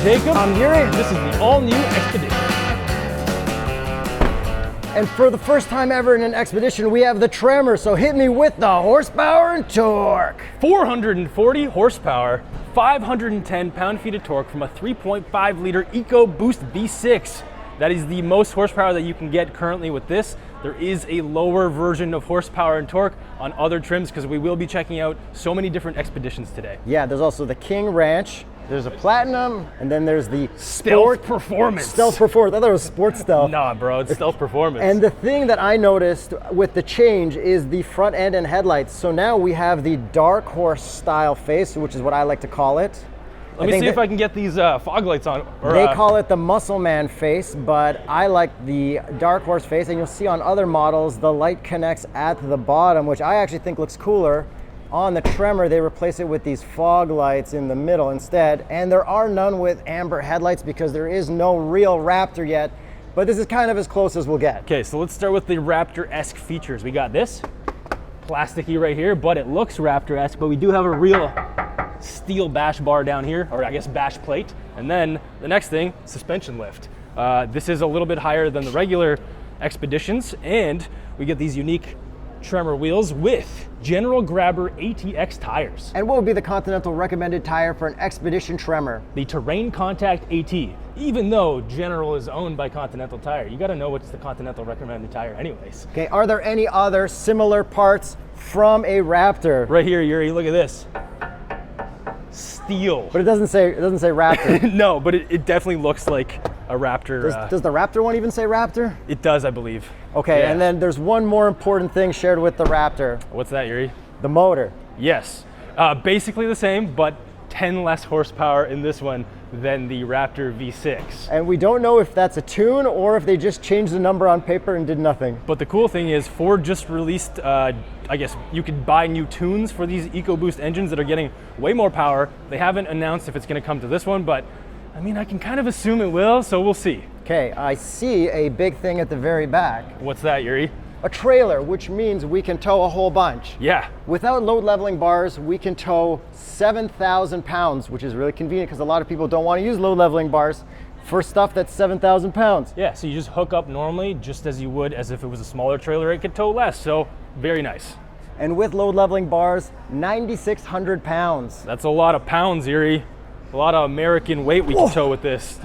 Jacob. I'm Yuri. This is the all-new Expedition. And for the first time ever in an Expedition, we have the Tremor, so hit me with the horsepower and torque. 440 horsepower, 510 pound-feet of torque from a 3.5-liter Ecoboost V6. That is the most horsepower that you can get currently with this. There is a lower version of horsepower and torque on other trims because we will be checking out so many different Expeditions today. Yeah, there's also the King Ranch, there's a Platinum, and then there's the Stealth Performance. Stealth Performance. I thought it was Sports Stealth. Nah, bro, it's Stealth Performance. And the thing that I noticed with the change is the front end and headlights. So now we have the Dark Horse style face, which is what I like to call it. Let me see if I can get these fog lights on. They call it the Muscle Man face, but I like the Dark Horse face, and you'll see on other models the light connects at the bottom, which I actually think looks cooler. On the Tremor, they replace it with these fog lights in the middle instead, and there are none with amber headlights because there is no real Raptor yet, but this is kind of as close as we'll get. Okay, so let's start with the Raptor-esque features. We got this, plasticky right here, but it looks Raptor-esque, but we do have a real steel bash bar down here, or I guess bash plate. And then the next thing, suspension lift. This is a little bit higher than the regular Expeditions, and we get these unique Tremor wheels with General Grabber ATX tires. And what would be the Continental recommended tire for an Expedition Tremor? The Terrain Contact AT. Even though General is owned by Continental Tire, you gotta know what's the Continental recommended tire anyways. Okay, are there any other similar parts from a Raptor? Right here, Yuri, look at this. Steel. But it doesn't say Raptor. No, but it definitely looks like a Raptor. Does the Raptor one even say Raptor? It does, I believe. Okay, Yeah. and then there's one more important thing shared with the Raptor. What's that, Yuri? The motor. Yes. Basically the same, but 10 less horsepower in this one than the Raptor V6. And we don't know if that's a tune or if they just changed the number on paper and did nothing. But the cool thing is Ford just released, I guess you could buy new tunes for these EcoBoost engines that are getting way more power. They haven't announced if it's gonna come to this one, but I mean, I can kind of assume it will, so we'll see. Okay, I see a big thing at the very back. What's that, Yuri? A trailer, which means we can tow a whole bunch. Yeah. Without load leveling bars, we can tow 7,000 pounds, which is really convenient because a lot of people don't want to use load leveling bars for stuff that's 7,000 pounds. Yeah, so you just hook up normally, just as you would as if it was a smaller trailer, it could tow less, so very nice. And with load leveling bars, 9,600 pounds. That's a lot of pounds, Yuri. A lot of American weight we can tow with this.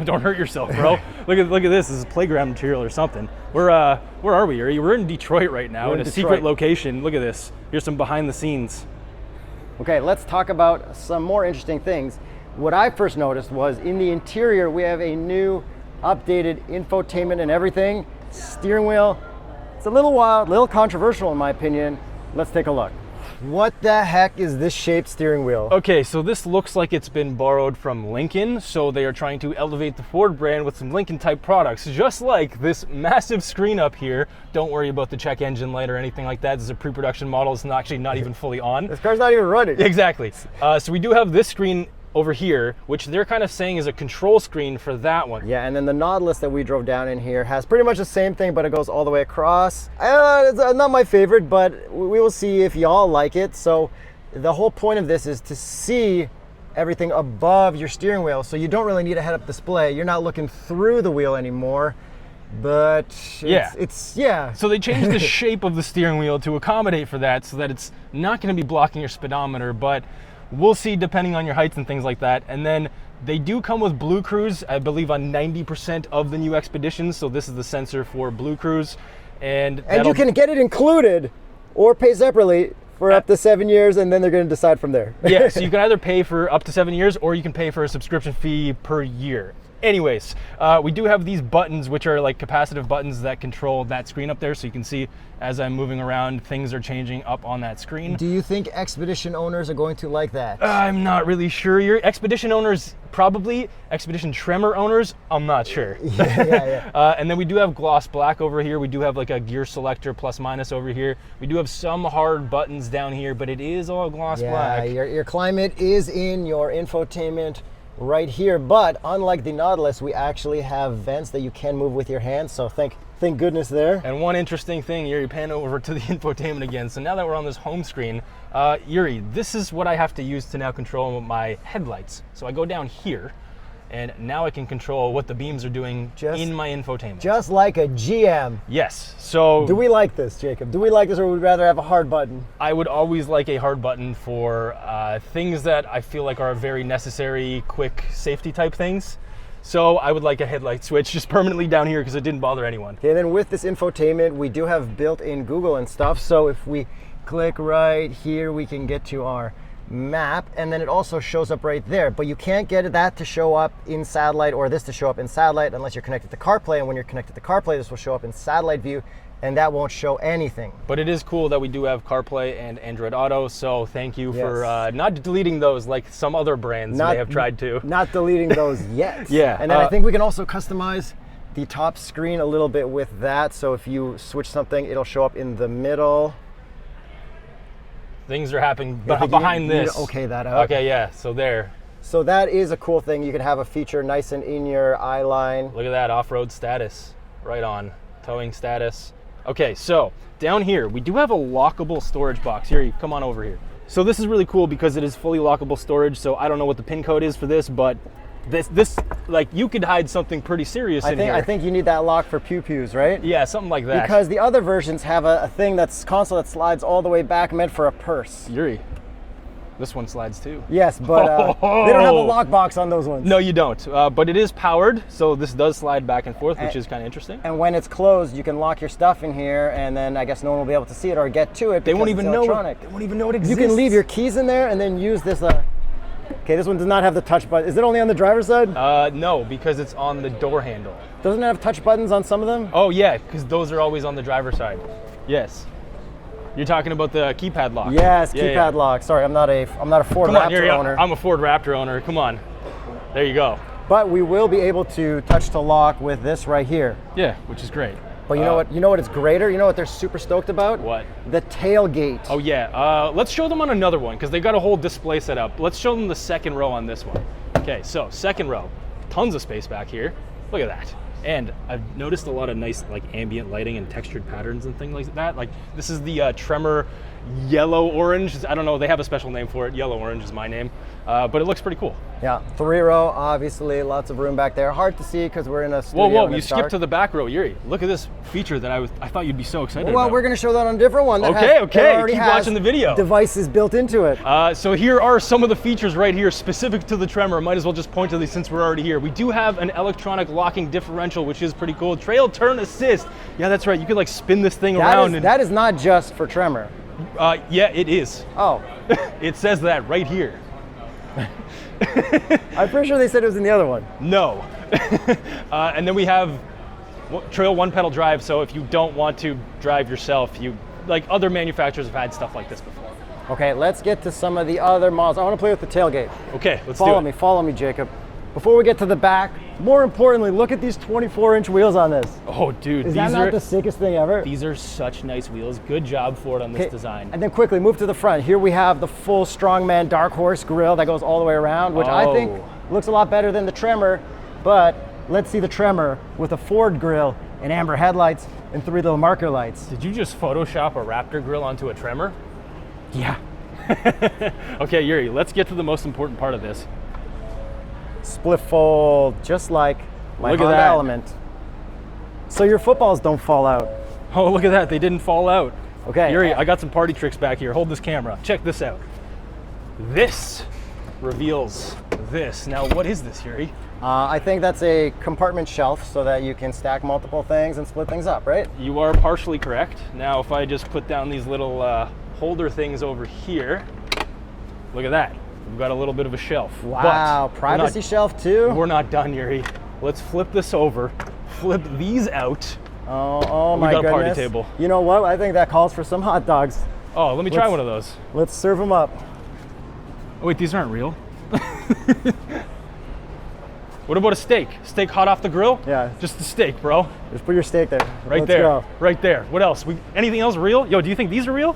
Don't hurt yourself, bro. Look at this. This is playground material or something. Where are we, Yuri? We're in Detroit right now, in a secret location. Look at this. Here's some behind the scenes. Okay, let's talk about some more interesting things. What I first noticed was in the interior, we have a new updated infotainment and everything. Steering wheel, it's a little wild, a little controversial in my opinion. Let's take a look. What the heck is this shaped steering wheel? Okay, so this looks like it's been borrowed from Lincoln, so they are trying to elevate the Ford brand with some Lincoln type products, just like this massive screen up here. Don't worry about the check engine light or anything like that. This is a pre-production model. It's actually not even fully on. This car's not even running. Exactly. So we do have this screen over here, which they're kind of saying is a control screen for that one. Yeah, and then the Nautilus that we drove down in here has pretty much the same thing, but it goes all the way across. It's not my favorite, but we will see if y'all like it. So the whole point of this is to see everything above your steering wheel, so you don't really need a head-up display. You're not looking through the wheel anymore, but yeah. So they changed the shape of the steering wheel to accommodate for that, so that it's not going to be blocking your speedometer, but we'll see depending on your heights and things like that. And then they do come with Blue Cruise, I believe on 90% of the new Expeditions. So this is the sensor for Blue Cruise. And you can get it included or pay separately for up to 7 years, and then they're going to decide from there. Yeah, so you can either pay for up to 7 years or you can pay for a subscription fee per year. Anyways, we do have these buttons, which are like capacitive buttons that control that screen up there. So you can see as I'm moving around, things are changing up on that screen. Do you think Expedition owners are going to like that? I'm not really sure. Your Expedition owners, probably. Expedition Tremor owners, I'm not sure. Yeah. And then we do have gloss black over here. We do have like a gear selector plus minus over here. We do have some hard buttons down here, but it is all gloss black. Yeah, your climate is in your infotainment right here, but unlike the Nautilus, we actually have vents that you can move with your hands, so thank goodness there. And one interesting thing, Yuri, pan over to the infotainment again. So now that we're on this home screen, Yuri, this is what I have to use to now control my headlights. So I go down here, And now I can control what the beams are doing in my infotainment. Just like a GM. Yes, so. Do we like this, Jacob? Do we like this, or would we rather have a hard button? I would always like a hard button for things that I feel like are very necessary, quick safety type things. So I would like a headlight switch just permanently down here because it didn't bother anyone. Okay, and then with this infotainment, we do have built-in Google and stuff. So if we click right here, we can get to our map, and then it also shows up right there. But you can't get that to show up in satellite, or this to show up in satellite, unless you're connected to CarPlay. And when you're connected to CarPlay, this will show up in satellite view, and that won't show anything. But it is cool that we do have CarPlay and Android Auto, so thank you for not deleting those like some other brands may have tried to. Not deleting those yet. Yeah. And then I think we can also customize the top screen a little bit with that. So if you switch something, it'll show up in the middle. Things are happening behind this. Okay, that out. Okay, yeah, so there. So that is a cool thing. You can have a feature nice and in your eye line. Look at that, off-road status, right on. Towing status. Okay, so down here, we do have a lockable storage box. Here, come on over here. So this is really cool because it is fully lockable storage. So I don't know what the pin code is for this, but this like you could hide something pretty serious in here. I think you need that lock for pew-pews, right? Yeah, something like that. Because the other versions have a thing that's console that slides all the way back, meant for a purse. Yuri, this one slides too. Yes, but they don't have a lock box on those ones. No, you don't. But it is powered, so this does slide back and forth, which is kind of interesting. And when it's closed, you can lock your stuff in here, and then I guess no one will be able to see it or get to it. They won't even know. They won't even know it exists. You can leave your keys in there and then use this. Okay, this one does not have the touch button. Is it only on the driver's side? No, because it's on the door handle. Doesn't it have touch buttons on some of them? Oh yeah, because those are always on the driver's side. Yes. You're talking about the keypad lock. Yes, keypad lock. Sorry, I'm not a Ford Raptor owner. I'm a Ford Raptor owner. Come on. There you go. But we will be able to touch to lock with this right here. Yeah, which is great. But you know what? You know what is greater? You know what they're super stoked about? What? The tailgate. Oh yeah. Let's show them on another one because they got a whole display set up. Let's show them the second row on this one. Okay, so second row, tons of space back here. Look at that. And I've noticed a lot of nice like ambient lighting and textured patterns and things like that. Like this is the Tremor yellow orange. I don't know, they have a special name for it. Yellow orange is my name, but it looks pretty cool. Yeah, 3-row, obviously, lots of room back there. Hard to see because we're in a studio. Whoa, you skipped to the back row, Yuri. Look at this feature that I thought you'd be so excited about. Well, we're going to show that on a different one. Okay, keep watching the video. Devices built into it. So here are some of the features right here specific to the Tremor. Might as well just point to these since we're already here. We do have an electronic locking differential, which is pretty cool. Trail turn assist. Yeah, that's right. You could like spin this thing around. That is not just for Tremor. Yeah, it is. Oh. It says that right here. I'm pretty sure they said it was in the other one. No. And then we have Trail one pedal drive, so if you don't want to drive yourself, like other manufacturers have had stuff like this before. Okay, let's get to some of the other models. I want to play with the tailgate. Okay, let's Follow me, Jacob. Before we get to the back, more importantly, look at these 24-inch wheels on this. Oh, dude. Is that not the sickest thing ever? These are such nice wheels. Good job, Ford, on this design. And then quickly, move to the front. Here we have the full Strongman Dark Horse grille that goes all the way around, which I think looks a lot better than the Tremor, but let's see the Tremor with a Ford grille and amber headlights and 3 little marker lights. Did you just Photoshop a Raptor grille onto a Tremor? Yeah. Okay, Yuri, let's get to the most important part of this. Split fold, just like my Honda Element. So your footballs don't fall out. Oh, look at that. They didn't fall out. Okay. Yuri, I got some party tricks back here. Hold this camera. Check this out. This reveals this. Now, what is this, Yuri? I think that's a compartment shelf so that you can stack multiple things and split things up, right? You are partially correct. Now, if I just put down these little holder things over here, look at that. We've got a little bit of a shelf. Wow, privacy shelf too? We're not done, Yuri. Let's flip this over, flip these out. Oh my goodness. We got a party table. You know what? I think that calls for some hot dogs. Oh, let me try one of those. Let's serve them up. Oh wait, these aren't real. What about a steak? Steak hot off the grill? Yeah. Just the steak, bro. Just put your steak there. Right there. Go. Right there. What else? Anything else real? Yo, do you think these are real?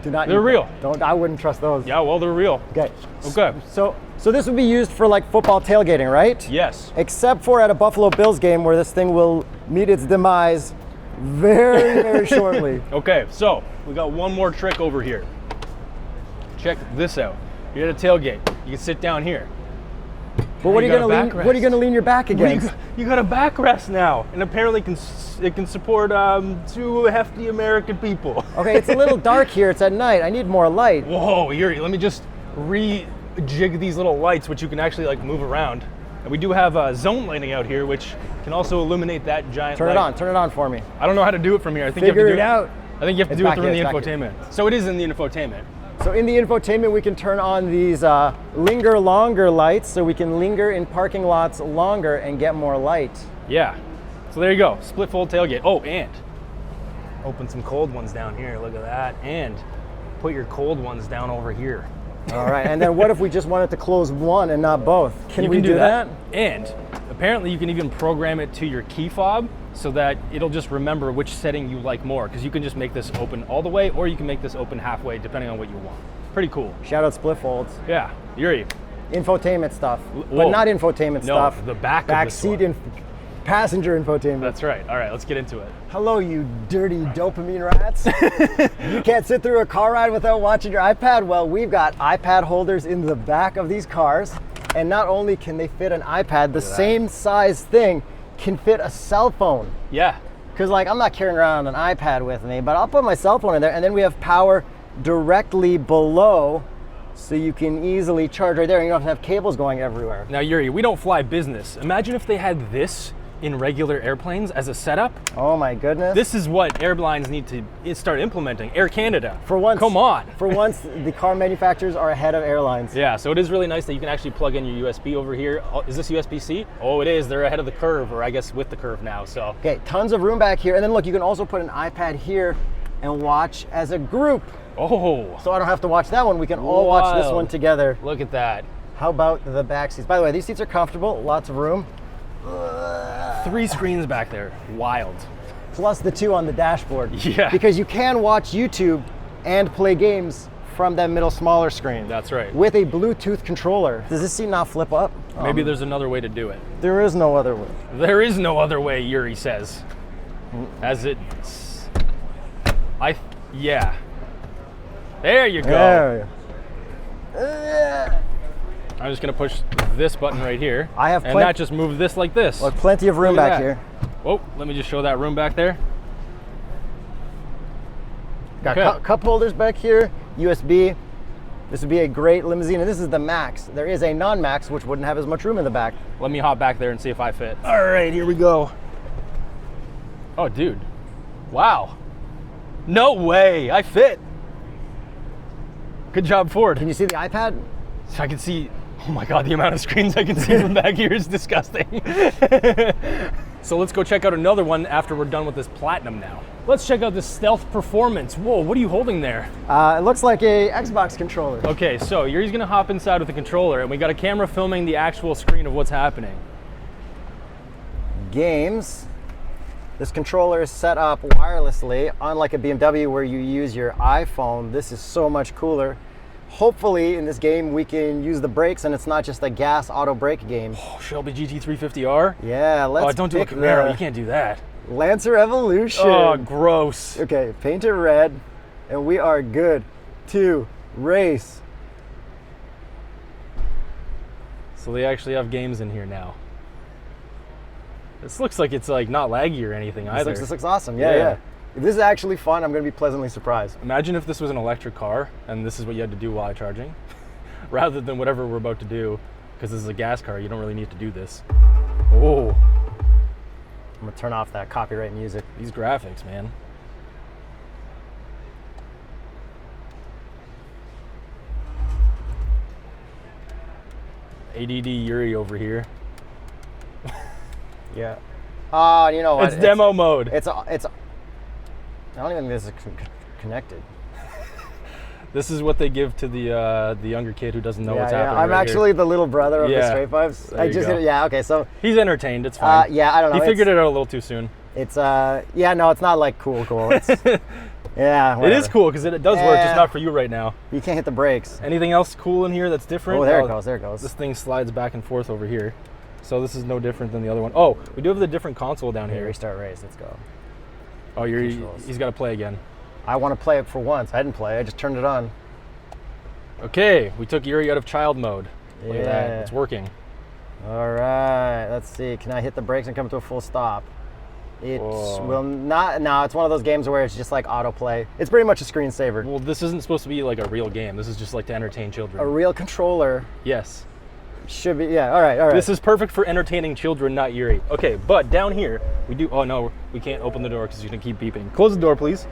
Do not. They're real. I wouldn't trust those. Yeah, well, they're real. Okay. Okay. So this would be used for like football tailgating, right? Yes. Except for at a Buffalo Bills game where this thing will meet its demise very, very shortly. Okay, so we got one more trick over here. Check this out. You're at a tailgate. You can sit down here. But what are you going to lean your back against? You got a backrest now, and apparently it can support 2 hefty American people. Okay, it's a little dark here. It's at night. I need more light. Whoa, Yuri, let me just rejig these little lights, which you can actually like move around. And we do have zone lighting out here, which can also illuminate that giant light. Turn it on for me. I don't know how to do it from here. I think Figure you have to it out. I think you have to do it through the infotainment. So it is in the infotainment. So in the infotainment, we can turn on these linger longer lights, so we can linger in parking lots longer and get more light. Yeah. So there you go, split fold tailgate. Oh, and open some cold ones down here. Look at that. And put your cold ones down over here. All right, and then what if we just wanted to close one and not both? Can we do that? And apparently you can even program it to your key fob so that it'll just remember which setting you like more, because you can just make this open all the way, or you can make this open halfway, depending on what you want. Pretty cool. Shout out split folds. Yeah, Yuri. Infotainment stuff, but not infotainment stuff. The back of this seat passenger infotainment. That's right. All right, let's get into it. Hello, you dirty dopamine rats. You can't sit through a car ride without watching your iPad? Well, we've got iPad holders in the back of these cars, and not only can they fit an iPad, the same size thing can fit a cell phone. Yeah. Because like I'm not carrying around an iPad with me, but I'll put my cell phone in there, and then we have power directly below, so you can easily charge right there, and you don't have to have cables going everywhere. Now, Yuri, we don't fly business. Imagine if they had this in regular airplanes as a setup. Oh my goodness. This is what airlines need to start implementing. Air Canada. For once. Come on. For once, the car manufacturers are ahead of airlines. Yeah, so it is really nice that you can actually plug in your USB over here. Oh, is this USB-C? Oh, it is. They're ahead of the curve, or I guess with the curve now, so. Okay, tons of room back here. And then look, you can also put an iPad here and watch as a group. Oh. So I don't have to watch that one. We can all watch this one together. Look at that. How about the back seats? By the way, these seats are comfortable, lots of room. 3 screens back there. Wild. Plus the 2 on the dashboard. Yeah. Because you can watch YouTube and play games from that middle smaller screen. That's right. With a Bluetooth controller. Does this seat not flip up? Maybe there's another way to do it. There is no other way. There is no other way, Yuri says. Yeah. There you go. There. I'm just gonna push this button right here. And that just moves this like this. Look, plenty of room back here. Oh, let me just show that room back there. Got cup holders back here, USB. This would be a great limousine, and this is the Max. There is a non-Max, which wouldn't have as much room in the back. Let me hop back there and see if I fit. All right, here we go. Oh, dude. Wow. No way, I fit. Good job, Ford. Can you see the iPad? So I can see, oh my God, the amount of screens I can see from back here is disgusting. So let's go check out another one after we're done with this Platinum now. Let's check out the Stealth Performance. Whoa, what are you holding there? It looks like a Xbox controller. Okay, so Yuri's gonna hop inside with the controller, and we got a camera filming the actual screen of what's happening. Games. This controller is set up wirelessly, unlike a BMW where you use your iPhone. This is so much cooler. Hopefully in this game we can use the brakes and it's not just a gas auto brake game. Oh, Shelby GT350R? Yeah, let's don't do a Camaro, you can't do that. Lancer Evolution. Oh, gross. Okay, paint it red and we are good to race. So they actually have games in here now. This looks like it's like not laggy or anything either. This looks awesome, yeah. If this is actually fun, I'm gonna be pleasantly surprised. Imagine if this was an electric car and this is what you had to do while charging, rather than whatever we're about to do, because this is a gas car, you don't really need to do this. Oh. I'm gonna turn off that copyright music. These graphics, man. ADD Yuri over here. Yeah. You know what? It's demo mode. It's I don't even think this is connected. This is what they give to the younger kid who doesn't know what's happening. I'm actually the little brother of the TheStraightPipes. I just hit it. Yeah. Okay. So he's entertained. It's fine. Yeah. I don't know. He figured it out a little too soon. It's yeah. No, it's not like cool. It's, yeah. Whatever. It is cool because it does work. Just not for you right now. You can't hit the brakes. Anything else cool in here that's different? Oh, there it goes. There it goes. This thing slides back and forth over here. So this is no different than the other one. Oh, we do have the different console down here. Restart race. Let's go. Oh, he's got to play again. I want to play it for once. I didn't play. I just turned it on. Okay, we took Yuri out of child mode. Look at that. It's working. All right, let's see. Can I hit the brakes and come to a full stop? It will not. No, it's one of those games where it's just like autoplay. It's pretty much a screensaver. Well, this isn't supposed to be like a real game. This is just like to entertain children. A real controller Yes. should be, yeah, all right. This is perfect for entertaining children, not Yuri. Okay, but down here, we do, oh no, we can't open the door because you're gonna keep beeping. Close the door, please.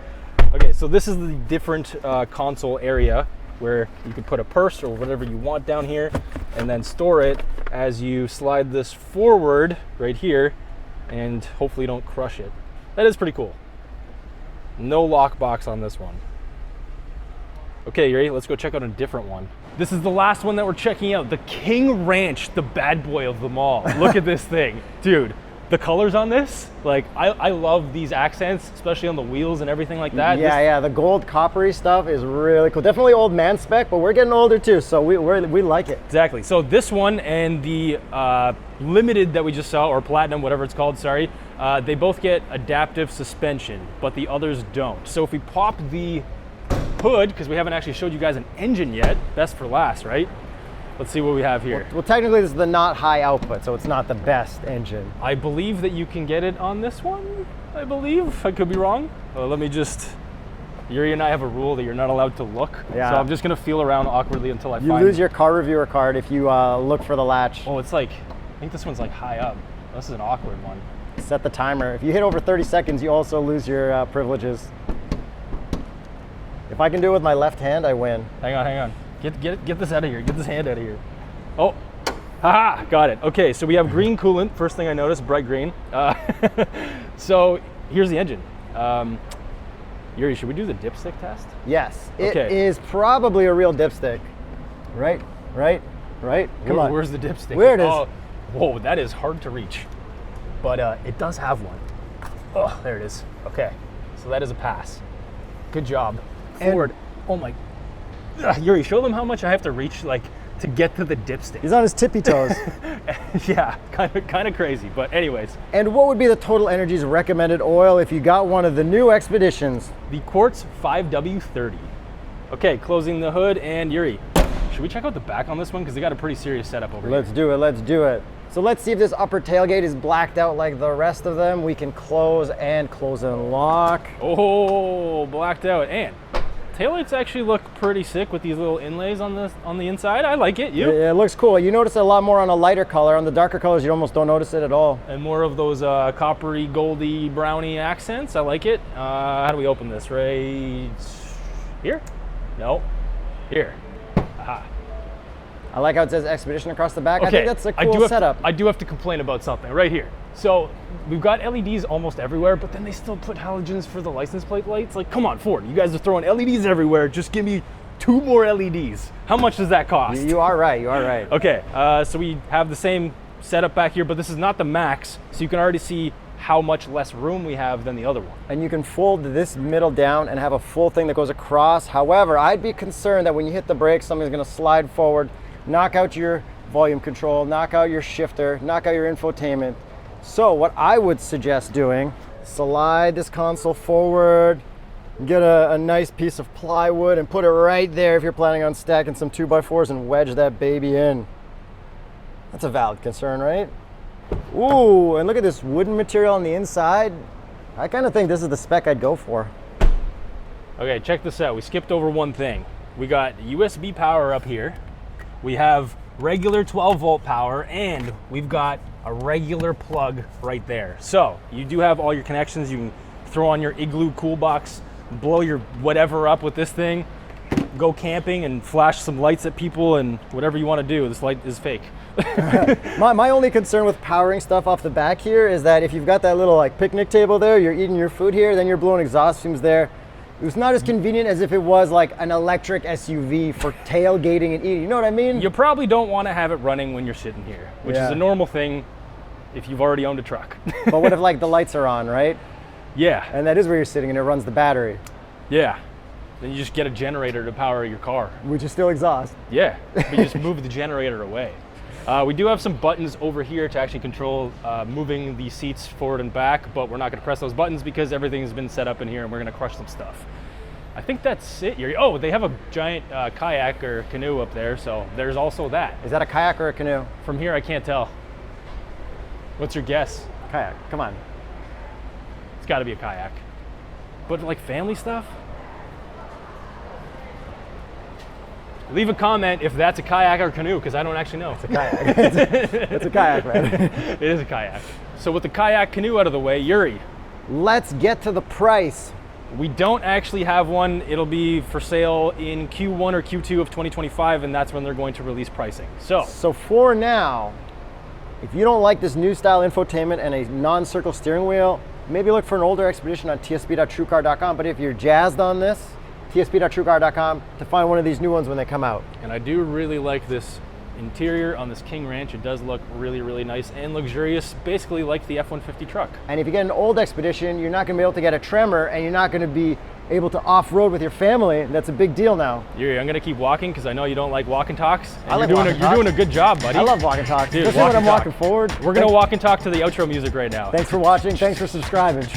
Okay, so this is the different console area where you can put a purse or whatever you want down here and then store it as you slide this forward right here and hopefully don't crush it. That is pretty cool. No lockbox on this one. Okay, you ready? Let's go check out a different one. This is the last one that we're checking out, the King Ranch, the bad boy of them all. Look at this thing. Dude, the colors on this, like, I love these accents, especially on the wheels and everything like that. Yeah, the gold coppery stuff is really cool. Definitely old man spec, but we're getting older too, so we like it. Exactly. So this one and the Limited that we just saw, or Platinum, whatever it's called, sorry, they both get adaptive suspension, but the others don't. So if we pop the hood, because we haven't actually showed you guys an engine yet, best for last, right? Let's see what we have here. Well, technically this is the not high output, so it's not the best engine. I believe that you can get it on this one, I believe. I could be wrong. Let me just, Yuri and I have a rule that you're not allowed to look. Yeah. So I'm just gonna feel around awkwardly until I find You lose your car reviewer card if you look for the latch. Oh, it's like, I think this one's like high up. This is an awkward one. Set the timer. If you hit over 30 seconds, you also lose your privileges. If I can do it with my left hand, I win. Hang on. Get this out of here. Get this hand out of here. Oh, haha, got it. Okay, so we have green coolant. First thing I noticed, bright green. So here's the engine. Yuri, should we do the dipstick test? Yes, it Okay. is probably a real dipstick. Right. Come on. Where's the dipstick? Where it is. Oh, whoa, that is hard to reach. But it does have one. Oh, there it is. Okay, so that is a pass. Good job. Forward. Oh my. Yuri, show them how much I have to reach, like, to get to the dipstick. He's on his tippy toes. Yeah, kind of crazy. But anyways, And what would be the TotalEnergies recommended oil if you got one of the new Expeditions? the Quartz 5W30. Okay, closing the hood, and Yuri, should we check out the back on this one? Because they got a pretty serious setup over here. Let's do it. So let's see if this upper tailgate is blacked out like the rest of them. We can close and lock. Oh, blacked out. And taillights actually look pretty sick with these little inlays on the inside. I like it. You? Yeah, it looks cool. You notice it a lot more on a lighter color. On the darker colors, you almost don't notice it at all. And more of those coppery, goldy, browny accents. I like it. How do we open this? Right here? No. Here. Aha. I like how it says Expedition across the back. Okay. I think that's a cool setup. I do have to complain about something right here. So we've got LEDs almost everywhere, but then they still put halogens for the license plate lights. Like, come on, Ford, you guys are throwing LEDs everywhere. Just give me 2 more LEDs. How much does that cost? You are right. Okay, so we have the same setup back here, but this is not the max, so you can already see how much less room we have than the other one. And you can fold this middle down and have a full thing that goes across. However, I'd be concerned that when you hit the brakes, something's gonna slide forward, knock out your volume control, knock out your shifter, knock out your infotainment. So what I would suggest doing, slide this console forward, get a nice piece of plywood and put it right there if you're planning on stacking some 2x4s and wedge that baby in. That's a valid concern, right? Ooh, and look at this wooden material on the inside. I kind of think this is the spec I'd go for. Okay, check this out. We skipped over one thing. We got USB power up here. We have regular 12-volt power, and we've got a regular plug right there. So you do have all your connections. You can throw on your Igloo cool box, blow your whatever up with this thing, go camping and flash some lights at people and whatever you want to do. This light is fake. My only concern with powering stuff off the back here is that if you've got that little like picnic table there, you're eating your food here, then you're blowing exhaust fumes there. It was not as convenient as if it was like an electric SUV for tailgating and eating. You know what I mean? You probably don't want to have it running when you're sitting here, which is a normal thing if you've already owned a truck. But what if like the lights are on, right? Yeah. And that is where you're sitting and it runs the battery. Yeah. Then you just get a generator to power your car. Which is still exhaust. Yeah, but you just move the generator away. We do have some buttons over here to actually control moving the seats forward and back, but we're not going to press those buttons because everything's been set up in here and we're going to crush some stuff. I think that's it. Oh, they have a giant kayak or canoe up there, so there's also that. Is that a kayak or a canoe? From here, I can't tell. What's your guess? Kayak, come on. It's got to be a kayak. But like family stuff? Leave a comment if that's a kayak or canoe, because I don't actually know. It's a kayak. It's a kayak, man. It is a kayak. So with the kayak canoe out of the way, Yuri, Let's get to the price. we don't actually have one. It'll be for sale in Q1 or Q2 of 2025, and that's when they're going to release pricing. So for now, if you don't like this new style infotainment and a non-circle steering wheel, maybe look for an older Expedition on tsp.truecar.com. But if you're jazzed on this, tsp.truecar.com to find one of these new ones when they come out. And I do really like this interior on this King Ranch. It does look really, really nice and luxurious, basically like the F-150 truck. And if you get an old Expedition, you're not going to be able to get a Tremor, and you're not going to be able to off-road with your family. That's a big deal now. Yuri, I'm going to keep walking because I know you don't like walk and talks. And I like you're doing a good job, buddy. I love walk and talk, Dude, especially walk when I'm and talk. walking forward. We're going to walk and talk to the outro music right now. Thanks for watching. Thanks for subscribing.